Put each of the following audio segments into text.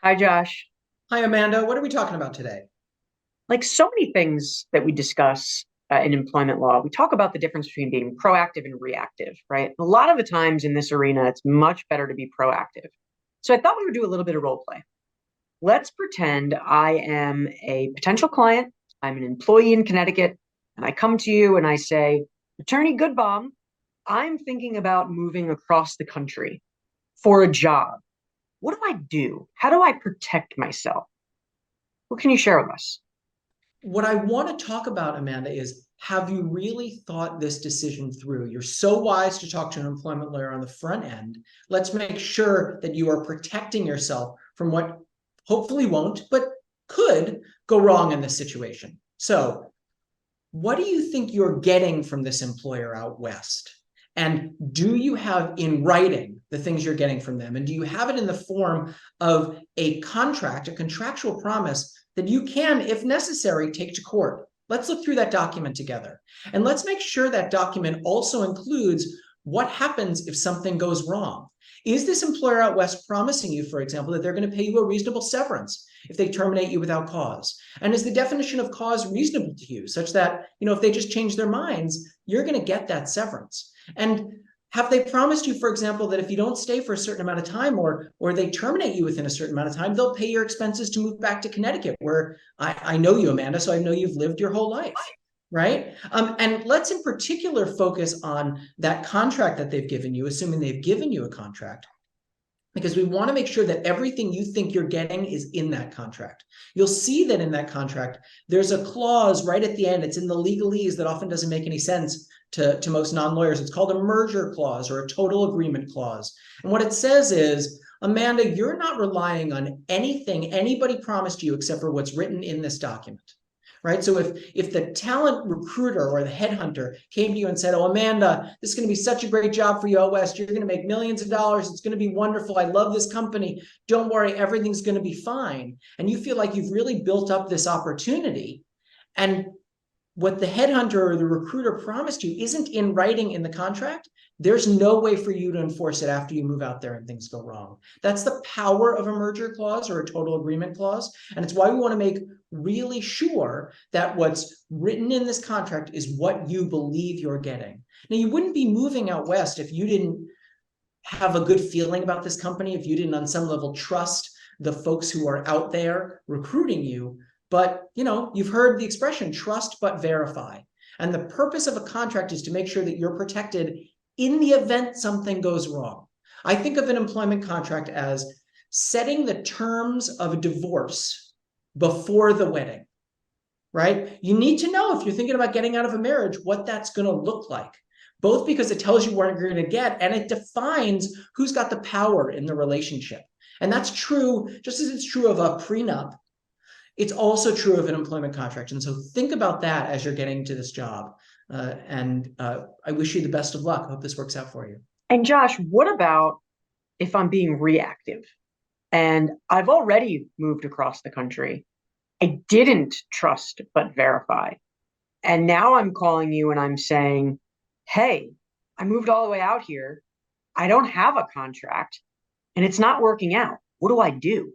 Hi, Josh. Hi, Amanda. What are we talking about today? Like so many things that we discuss in employment law, we talk about the difference between being proactive and reactive, right? A lot of the times in this arena, it's much better to be proactive. So I thought we would do a little bit of role play. Let's pretend I am a potential client. I'm an employee in Connecticut, and I come to you and I say, Attorney Goodbaum, I'm thinking about moving across the country for a job. What do I do? How do I protect myself? What can you share with us? What I want to talk about, Amanda, is have you really thought this decision through? You're so wise to talk to an employment lawyer on the front end. Let's make sure that you are protecting yourself from what hopefully won't, but could go wrong in this situation. So, what do you think you're getting from this employer out west? And do you have in writing the things you're getting from them? And do you have it in the form of a contract, a contractual promise that you can, if necessary, take to court? Let's look through that document together. And let's make sure that document also includes what happens if something goes wrong. Is this employer out west promising you, for example, that they're going to pay you a reasonable severance if they terminate you without cause? And is the definition of cause reasonable to you, such that, if they just change their minds, you're going to get that severance? And have they promised you, for example, that if you don't stay for a certain amount of time or they terminate you within a certain amount of time, they'll pay your expenses to move back to Connecticut, where I know you, Amanda, so I know you've lived your whole life, right? And let's in particular focus on that contract that they've given you, assuming they've given you a contract, because we want to make sure that everything you think you're getting is in that contract. You'll see that in that contract, there's a clause right at the end. It's in the legalese that often doesn't make any sense to most non-lawyers. It's called a merger clause or a total agreement clause. And what it says is, Amanda, you're not relying on anything anybody promised you except for what's written in this document. Right. So if the talent recruiter or the headhunter came to you and said, "Oh, Amanda, this is going to be such a great job for you out west. You're going to make millions of dollars. It's going to be wonderful. I love this company. Don't worry, everything's going to be fine." And you feel like you've really built up this opportunity, and what the headhunter or the recruiter promised you isn't in writing in the contract, there's no way for you to enforce it after you move out there and things go wrong. That's the power of a merger clause or a total agreement clause. And it's why we want to make really sure that what's written in this contract is what you believe you're getting. Now, you wouldn't be moving out west if you didn't have a good feeling about this company, if you didn't on some level trust the folks who are out there recruiting you. But you've heard the expression trust but verify. And the purpose of a contract is to make sure that you're protected in the event something goes wrong. I think of an employment contract as setting the terms of a divorce before the wedding, right? You need to know, if you're thinking about getting out of a marriage, what that's going to look like, both because it tells you what you're going to get and it defines who's got the power in the relationship. And that's true, just as it's true of a prenup, it's also true of an employment contract. And so think about that as you're getting to this job. And I wish you the best of luck. I hope this works out for you. And Josh, what about if I'm being reactive and I've already moved across the country? I didn't trust but verify. And now I'm calling you and I'm saying, hey, I moved all the way out here. I don't have a contract and it's not working out. What do I do?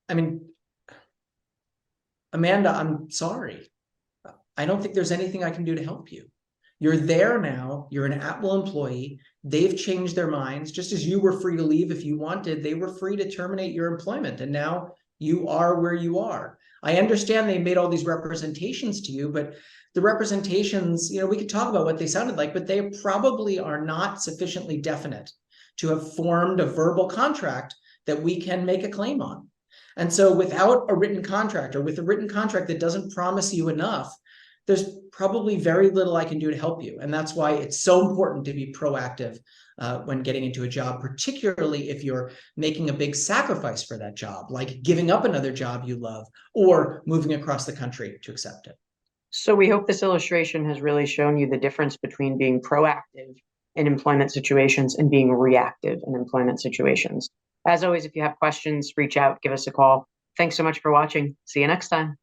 I mean, Amanda, I'm sorry. I don't think there's anything I can do to help you. You're there now. You're an at-will employee. They've changed their minds. Just as you were free to leave if you wanted, they were free to terminate your employment. And now you are where you are. I understand they made all these representations to you, but the representations, we could talk about what they sounded like, but they probably are not sufficiently definite to have formed a verbal contract that we can make a claim on. And so without a written contract, or with a written contract that doesn't promise you enough, there's probably very little I can do to help you. And that's why it's so important to be proactive when getting into a job, particularly if you're making a big sacrifice for that job, like giving up another job you love or moving across the country to accept it. So we hope this illustration has really shown you the difference between being proactive in employment situations and being reactive in employment situations. As always, if you have questions, reach out, give us a call. Thanks so much for watching. See you next time.